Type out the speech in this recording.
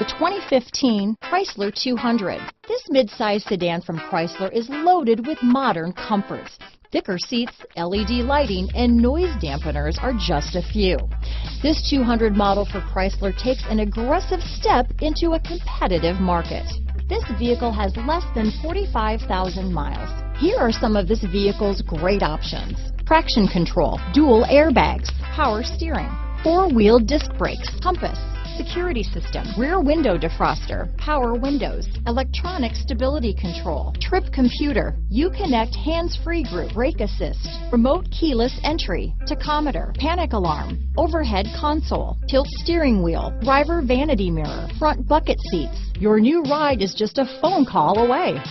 The 2015 Chrysler 200. This midsize sedan from Chrysler is loaded with modern comforts. Thicker seats, LED lighting, and noise dampeners are just a few. This 200 model for Chrysler takes an aggressive step into a competitive market. This vehicle has less than 45,000 miles. Here are some of this vehicle's great options: traction control, dual airbags, power steering, four-wheel disc brakes, compass, security system, rear window defroster, power windows, electronic stability control, trip computer, UCONNECT hands-free group, brake assist, remote keyless entry, tachometer, panic alarm, overhead console, tilt steering wheel, driver vanity mirror, front bucket seats. Your new ride is just a phone call away.